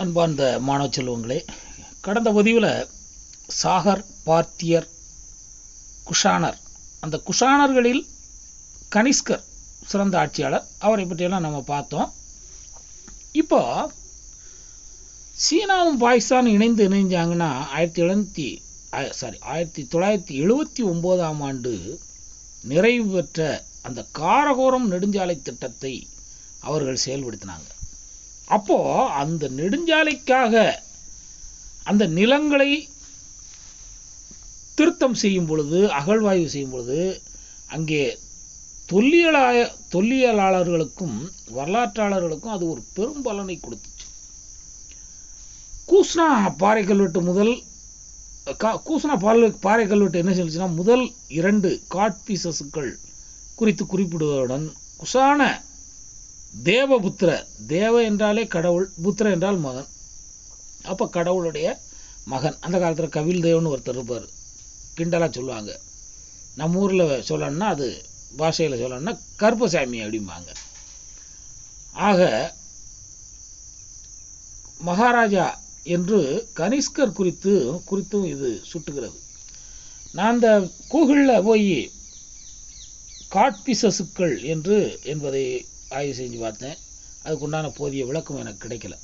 அன்பார்ந்த மாணவ செல்வங்களே, கடந்த பதிவில் சாகர், பார்த்தியர், குஷானர், அந்த குஷானர்களில் கனிஷ்கர் சிறந்த ஆட்சியாளர், அவரை பற்றியெல்லாம் நம்ம பார்த்தோம். இப்போ சீனாவும் பாகிஸ்தானும் இணைஞ்சாங்கன்னா 1979ஆம் ஆண்டு நிறைவு பெற்ற அந்த காரகோரம் நெடுஞ்சாலை திட்டத்தை அவர்கள் செயல்படுத்தினாங்க. அப்போது அந்த நெடுஞ்சாலைக்காக அந்த நிலங்களை திருத்தம் செய்யும் பொழுது, அகழ்வாய்வு செய்யும் பொழுது, அங்கே தொல்லியலாளர்களுக்கும் வரலாற்றாளர்களுக்கும் அது ஒரு பெரும் பலனை கொடுத்துச்சு. கூஸ்னா பாறை கல்வெட்டு என்ன சொல்லுச்சுன்னா, முதல் 2 காட் பீசஸ்கள் குறித்து குறிப்பிடுவதுடன் குஷான தேவபுத்திர, தேவ என்றாலே கடவுள், புத்திர என்றால் மகன், அப்போ கடவுளுடைய மகன். அந்த காலத்தில் கபில் தேவன்னு ஒருத்தர் இருப்பார், கிண்டலாக சொல்லுவாங்க. நம்ம ஊரில் சொல்லணும்னா, அது பாஷையில் சொல்லணும்னா கருப்பசாமி அப்படிம்பாங்க. ஆக மகாராஜா என்று கனிஷ்கர் குறித்தும் இது சுட்டுகிறது. நான் அந்த கூகுளில் போய் காட்பிசசுக்கள் என்பதை ஆய்வு செஞ்சு பார்த்தேன். அதுக்குண்டான போதிய விளக்கம் எனக்கு கிடைக்கல.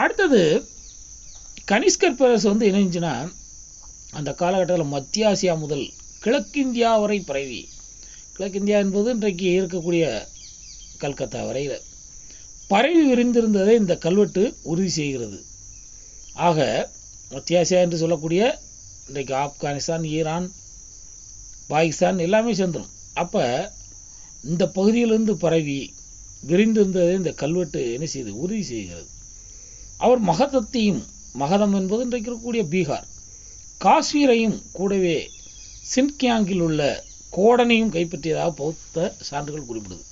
அடுத்தது கனிஷ்கர் பேரரசு இணைஞ்சுன்னா, அந்த காலகட்டத்தில் மத்திய ஆசியா முதல் கிழக்கிந்தியா வரை பரவி, கிழக்கிந்தியா என்பது இன்றைக்கு இருக்கக்கூடிய கல்கத்தா வரையில் பரவி விரிந்திருந்ததை இந்த கல்வெட்டு உறுதி செய்கிறது. ஆக மத்திய ஆசியா என்று சொல்லக்கூடிய இன்றைக்கு ஆப்கானிஸ்தான், ஈரான், பாகிஸ்தான் எல்லாமே சேர்ந்துடும். அப்போ இந்த பகுதியிலிருந்து பரவி விரிந்திருந்ததை இந்த கல்வெட்டு என்ன செய்து உறுதி செய்கிறது. அவர் மகதம் என்பது இன்றைக்கு இருக்கக்கூடிய பீகார், காஷ்மீரையும் கூடவே சின்கியாங்கில் உள்ள கோடனையும் கைப்பற்றியதாக பௌத்த சான்றுகள் குறிப்பிடுது.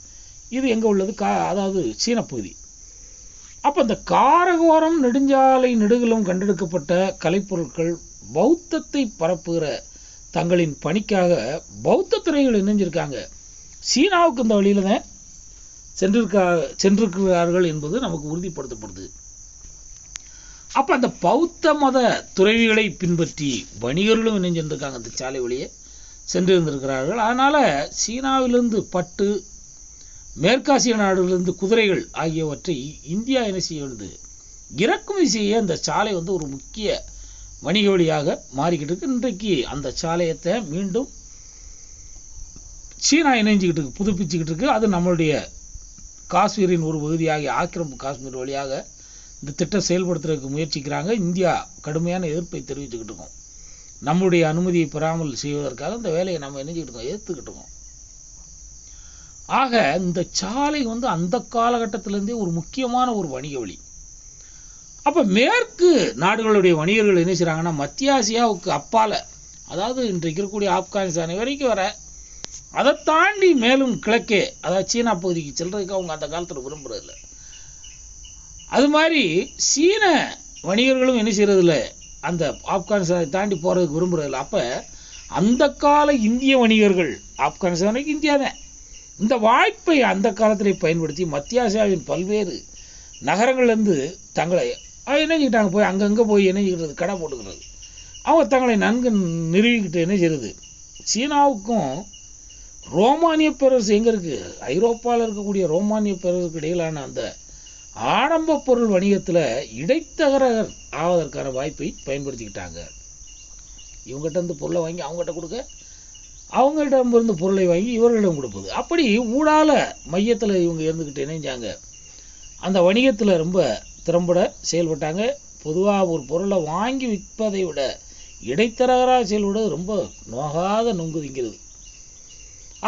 இது எங்கே உள்ளது? அதாவது சீன பகுதி. அப்போ இந்த காரகோரம் நெடுஞ்சாலை நெடுகிலும் கண்டெடுக்கப்பட்ட கலைப்பொருட்கள் பௌத்தத்தை பரப்புகிற தங்களின் பணிக்காக பௌத்த துறைகள் இணைஞ்சிருக்காங்க. சீனாவுக்கு இந்த வழியில் தான் சென்றிருக்கிறார்கள் என்பது நமக்கு உறுதிப்படுத்தப்படுது. அப்போ அந்த பௌத்த மத துறவிகளை பின்பற்றி வணிகர்களும் இணைஞ்சிருக்காங்க, அந்த சாலை வழியே சென்றிருந்திருக்கிறார்கள். அதனால் சீனாவிலிருந்து பட்டு, மேற்காசிய நாடுகளிலிருந்து குதிரைகள் ஆகியவற்றை இந்தியா என்ன செய்வது, இறக்குமதி செய்ய அந்த சாலை ஒரு முக்கிய வணிக வழியாக மாறிக்கிட்டு இருக்கு. இன்றைக்கு அந்த சாலையத்தை மீண்டும் சீனா இணைஞ்சிக்கிட்டு இருக்கு, புதுப்பிச்சுக்கிட்டு இருக்கு. அது நம்மளுடைய காஷ்மீரின் ஒரு பகுதியாகிய ஆக்கிரமிப்பு காஷ்மீர் வழியாக இந்த திட்டம் செயல்படுத்துறதுக்கு முயற்சிக்கிறாங்க. இந்தியா கடுமையான எதிர்ப்பை தெரிவிச்சுக்கிட்டு இருக்கோம். நம்முடைய அனுமதியை பெறாமல் செய்வதற்காக இந்த வேலையை நம்ம நினைச்சுக்கிட்டு இருக்கோம், எதிர்த்துக்கிட்டு இருக்கோம். ஆக இந்த சாலை அந்த காலகட்டத்திலேருந்தே ஒரு முக்கியமான ஒரு வணிக வழி. அப்போ மேற்கு நாடுகளுடைய வணிகர்கள் என்ன செய்கிறாங்கன்னா, மத்திய ஆசியாவுக்கு அப்பால், அதாவது இன்றைக்கு இருக்கக்கூடிய ஆப்கானிஸ்தான் வரைக்கும் வர, அதை தாண்டி மேலும் கிழக்கே, அதாவது சீனா பகுதிக்கு செல்றதுக்கு அவங்க அந்த காலத்தில் விரும்புறதில்லை. அது மாதிரி சீன வணிகர்களும் என்ன செய்கிறதில்ல, அந்த ஆப்கானிஸ்தானை தாண்டி போகிறதுக்கு விரும்புறதில்லை. அப்போ அந்த கால இந்திய வணிகர்கள், ஆப்கானிஸ்தானுக்கு இந்தியா தான், இந்த வாய்ப்பை அந்த காலத்திலே பயன்படுத்தி மத்திய ஆசியாவின் பல்வேறு நகரங்கள்லேருந்து தங்களை இணைஞ்சிக்கிட்டாங்க. போய் அங்கங்கே போய் இணைஞ்சிக்கிறது, கடை போட்டுக்கிறது. அவங்க தங்களை நன்கு நிறுவிக்கிட்டு என்ன செய்கிறது, சீனாவுக்கும் ரோமானிய பேரரசு எங்கே இருக்குது, ஐரோப்பாவில் இருக்கக்கூடிய ரோமானிய பேரரசுக்கு இடையிலான அந்த ஆடம்ப பொருள் வணிகத்தில் இடைத்தரகர் ஆவதற்கான வாய்ப்பை பயன்படுத்திக்கிட்டாங்க. இவங்ககிட்ட பொருளை வாங்கி அவங்ககிட்ட கொடுக்க, அவங்கள்ட்ட பொருளை வாங்கி இவர்களிடம் கொடுப்பது, அப்படி ஊடால மையத்தில் இவங்க இருந்துக்கிட்டு இணைஞ்சாங்க. அந்த வணிகத்தில் ரொம்ப திறம்பட செயல்பட்டாங்க. பொதுவாக ஒரு பொருளை வாங்கி விற்பதை விட இடைத்தரகராக செயல்படுவது ரொம்ப நோகாத நொங்குதிங்கிறது.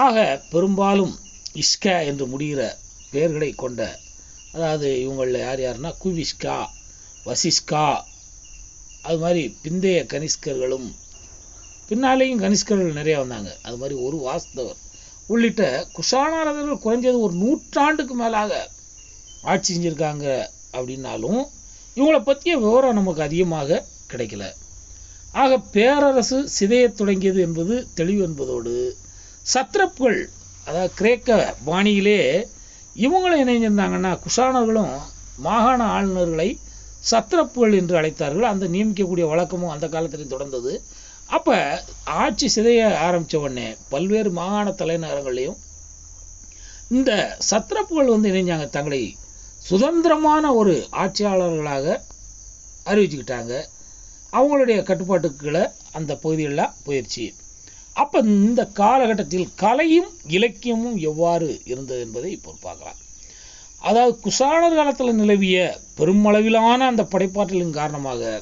ஆக பெரும்பாலும் இஸ்கா என்று முடிகிற பெயர்களை கொண்ட, அதாவது இவங்களில் யாருன்னா குவிஸ்கா, வசிஸ்கா, அது மாதிரி பிந்தைய கனிஷ்கர்களும், பின்னாலேயும் கனிஷ்கர்கள் நிறையா வந்தாங்க. அது மாதிரி ஒரு வாஸ்தவர் உள்ளிட்ட குஷானர்கள் குறைஞ்சது ஒரு 100 ஆண்டுக்கு மேலாக ஆட்சி செஞ்சுருக்காங்க. அப்படின்னாலும் இவங்களை பற்றிய விவரம் நமக்கு அதிகமாக கிடைக்கல. ஆக பேரரசு சிதைய தொடங்கியது என்பது தெளிவு என்பதோடு, சத்ரப்கள், அதாவது கிரேக்க பாணியிலே இவங்களும் இணைஞ்சிருந்தாங்கன்னா, குஷானர்களும் மாகாண ஆளுநர்களை சத்ரப்புகள் என்று அழைத்தார்கள். அந்த நியமிக்கக்கூடிய வழக்கமும் அந்த காலத்திலும் தொடர்ந்தது. அப்போ ஆட்சி சிதைய ஆரம்பித்த உடனே பல்வேறு மாகாண தலைநகரங்களையும் இந்த சத்ரப்புகள் வந்து இணைஞ்சாங்க, தங்களை சுதந்திரமான ஒரு ஆட்சியாளர்களாக அறிவிச்சுக்கிட்டாங்க. அவங்களுடைய கட்டுப்பாட்டுக்குள்ள அந்த பகுதிகளெலாம் போயிடுச்சு. அப்போ இந்த காலகட்டத்தில் கலையும் இலக்கியமும் எவ்வாறு இருந்தது என்பதை இப்போ பார்க்கலாம். அதாவது குஷாணர் காலத்தில் நிலவிய பெருமளவிலான அந்த படைப்பாற்றலின் காரணமாக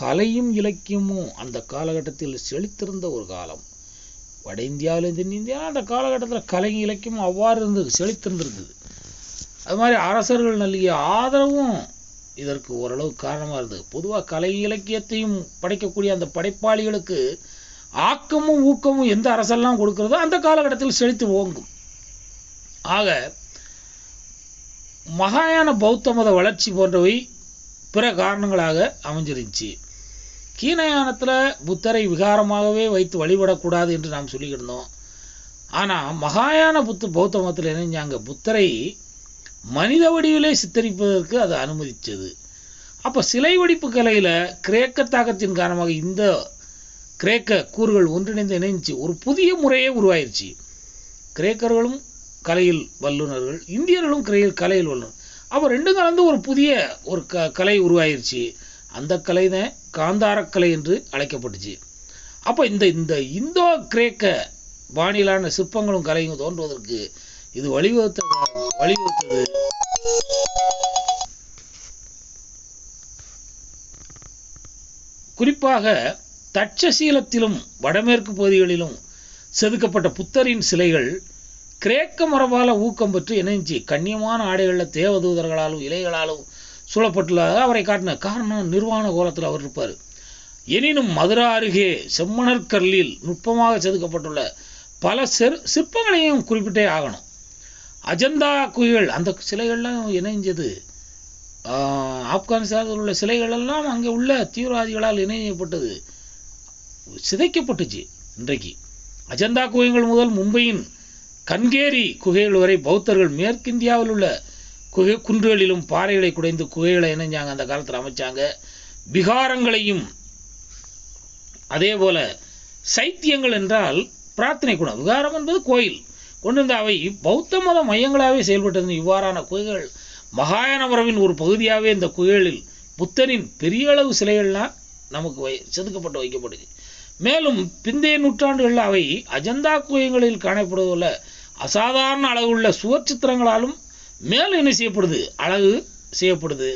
கலையும் இலக்கியமும் அந்த காலகட்டத்தில் செழித்திருந்த ஒரு காலம். வட இந்தியாவில் தென்னிந்தியாவில் அந்த காலகட்டத்தில் கலை இலக்கியமும் அவ்வாறு இருந்தது, செழித்திருந்திருக்குது. அது மாதிரி அரசர்கள் நல்கிய ஆதரவும் இதற்கு ஓரளவு காரணமாக இருந்தது. பொதுவாக கலை இலக்கியத்தையும் படைக்கக்கூடிய அந்த படைப்பாளிகளுக்கு ஆக்கமும் ஊக்கமும் எந்த அரசெல்லாம் கொடுக்கிறதோ அந்த காலகட்டத்தில் செழித்து ஓங்கும். ஆக மகாயான பௌத்த மத வளர்ச்சி போன்றவை பிற காரணங்களாக அமைஞ்சிருந்துச்சு. கீனயானத்தில் புத்தரை விகாரமாகவே வைத்து வழிபடக்கூடாது என்று நாம் சொல்லிக்கிட்டு இருந்தோம். ஆனால் மகாயான பௌத்த மதத்தில் இணைஞ்சாங்க, புத்தரை மனித வடிவிலே சித்தரிப்பதற்கு அது அனுமதித்தது. அப்போ சிலை வடிப்பு கலையில் கிரேக்க தாக்கத்தின் காரணமாக இந்த கிரேக்க கூறுகள் ஒன்றிணைந்து இணைஞ்சி ஒரு புதிய முறையே உருவாயிருச்சு. கிரேக்கர்களும் கலையில் வல்லுநர்கள், இந்தியர்களும் கலையில் வல்லுநர். அப்போ ரெண்டும் கலந்து ஒரு புதிய ஒரு கலை உருவாயிருச்சு. அந்த கலை தான் காந்தாரக்கலை என்று அழைக்கப்பட்டுச்சு. அப்போ இந்த இந்தோ கிரேக்க பாணியிலான சிற்பங்களும் கலையும் தோன்றுவதற்கு இது வழிவகுத்தது. குறிப்பாக தட்சசீலத்திலும் வடமேற்கு பகுதிகளிலும் செதுக்கப்பட்ட புத்தரின் சிலைகள் கிரேக்க மரபால் ஊக்கம் பெற்று இணைஞ்சி கண்ணியமான ஆடைகளில் தேவதூதர்களாலும் இலைகளாலும் சூழப்பட்டுள்ளதாக அவரை காட்டின காரணம் நிர்வாண கோலத்தில் அவர் இருப்பார். எனினும் மதுரா அருகே செம்மணற்கல்லில் நுட்பமாக செதுக்கப்பட்டுள்ள பல சிற்பங்களையும் குறிப்பிட்டே ஆகணும். அஜந்தா குகைகள் அந்த சிலைகள்லாம் இணைஞ்சது. ஆப்கானிஸ்தானில் உள்ள சிலைகளெல்லாம் அங்கே உள்ள தீவிரவாதிகளால் இணையப்பட்டது, சிதைக்கப்பட்டுச்சு. இன்றைக்கு அஜந்தா குகைகள் முதல் மும்பையின் கன்கேரி குகைகள் வரை பௌத்தர்கள் மேற்கிந்தியாவில் உள்ள குன்றுகளிலும் பாறைகளை குடைந்து குகைகளை இணைஞ்சாங்க, அந்த காலத்தில் அமைச்சாங்க. விகாரங்களையும் அதே போல சைத்தியங்கள் என்றால் பிரார்த்தனை குணம், விகாரம் என்பது கோயில் கொண்டு வந்த அவை பௌத்த மத மையங்களாகவே செயல்பட்டது. இவ்வாறான குகைகள் மகாயான மரபின் ஒரு பகுதியாகவே இந்த குகைகளில் புத்தரின் பெரிய அளவு சிலைகள்லாம் நமக்கு செதுக்கப்பட்டு வைக்கப்படுது. மேலும் பிந்தைய நூற்றாண்டுகளில் அவை அஜந்தா குகைகளில் காணப்படுவதில் அசாதாரண அளவுள்ள சுவர் சித்திரங்களாலும் மேலும் என்ன செய்யப்படுது, அழகு செய்யப்படுது.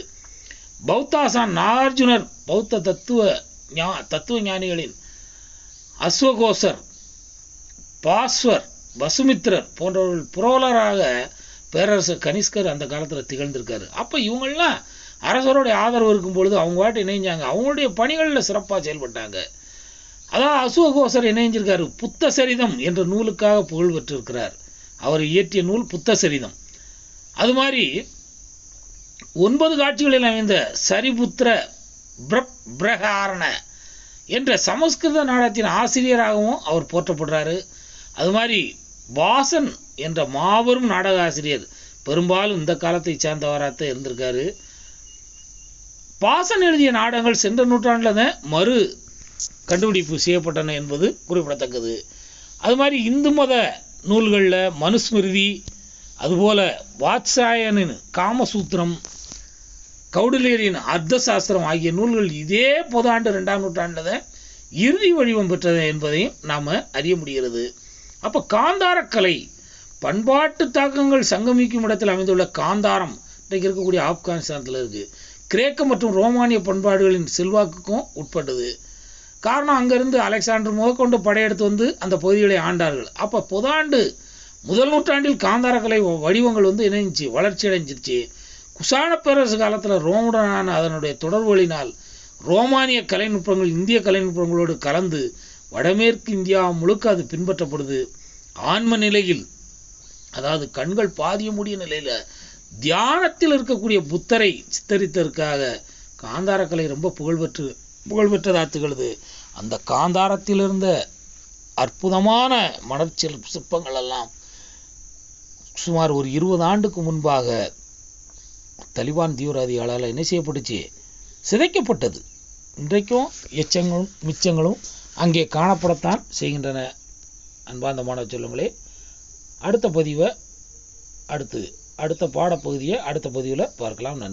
பௌத்தாசான் நாகார்ஜுனர் பௌத்த தத்துவ ஞானிகளின் அஸ்வகோசர், பாஸ்வர், வசுமித்திரர் போன்றவர்கள் புரோலராக பேரரசர் கனிஷ்கர் அந்த காலத்தில் திகழ்ந்திருக்காரு. அப்போ இவங்கள்லாம் அரசருடைய ஆதரவு இருக்கும் பொழுது அவங்க வாட்டு இணைஞ்சாங்க, அவங்களுடைய பணிகளில் சிறப்பாக செயல்பட்டாங்க. அதான் அசுவகோசர் இணைஞ்சிருக்காரு. புத்த சரிதம் என்ற நூலுக்காக புகழ் பெற்றிருக்கிறார். அவர் இயற்றிய நூல் புத்த சரிதம். அது மாதிரி 9 காட்சிகளில் அமைந்த சரிபுத்திர பிரகாரண என்ற சமஸ்கிருத நாடகத்தின் ஆசிரியராகவும் அவர் போற்றப்படுறாரு. அது மாதிரி வாசன் என்ற மாபெரும் நாடக ஆசிரியர் பெரும்பாலும் இந்த காலத்தை சார்ந்தவராக இருந்திருக்காரு. பாசன் எழுதிய நாடகங்கள் சென்ற நூற்றாண்டில் தான் மறு கண்டுபிடிப்பு செய்யப்பட்டன என்பது குறிப்பிடத்தக்கது. அது மாதிரி இந்து மத நூல்களில் மனுஸ்மிருதி, அதுபோல் வாத்சாயனின் காமசூத்திரம், கௌடில்யரின் அர்த்த சாஸ்திரம் ஆகிய நூல்கள் இதே பொதாண்டு 2ஆம் நூற்றாண்டில் தான் இறுதி வடிவம் பெற்றது என்பதையும் நாம் அறிய முடிகிறது. அப்போ காந்தாரக்கலை பண்பாட்டு தாக்கங்கள் சங்கமிக்கும் இடத்தில் அமைந்துள்ள காந்தாரம் இன்றைக்கு இருக்கக்கூடிய ஆப்கானிஸ்தானத்தில் இருக்குது. கிரேக்க மற்றும் ரோமானிய பண்பாடுகளின் செல்வாக்குக்கும் உட்பட்டது. காரணம் அங்கேருந்து அலெக்சாண்டர் முதற்கொண்டு படையெடுத்து வந்து அந்த பகுதிகளை ஆண்டார்கள். அப்போ பொதாண்டு 1 நூற்றாண்டில் காந்தாரக்கலை வடிவங்கள் இணைஞ்சி வளர்ச்சி அடைஞ்சிருச்சு. குஷான பேரரசு காலத்தில் ரோமுடனான அதனுடைய தொடர்புகளினால் ரோமானிய கலைநுட்பங்கள் இந்திய கலைநுட்பங்களோடு கலந்து வடமேற்கு இந்தியா முழுக்க அது பின்பற்றப்படுது. ஆன்ம நிலையில், அதாவது கண்கள் பாதிய முடிய நிலையில் தியானத்தில் இருக்கக்கூடிய புத்தரை சித்தரித்ததற்காக காந்தாரக்கலை ரொம்ப புகழ்பெற்றதாக திகழுது. அந்த காந்தாரத்தில் இருந்த அற்புதமான சிற்பங்கள் எல்லாம் சுமார் ஒரு 20 ஆண்டுக்கு முன்பாக தலிபான் தீவிரவாதிகளால் என்ன செய்யப்பட்டுச்சு, சிதைக்கப்பட்டது. இன்றைக்கும் எச்சங்களும் மிச்சங்களும் அங்கே காணப்படத்தான் செய்கின்றன. அன்பார்ந்த மாணவ செல்வங்களே, அடுத்த பாடப்பகுதியை அடுத்த பதிவில் பார்க்கலாம். நன்றி.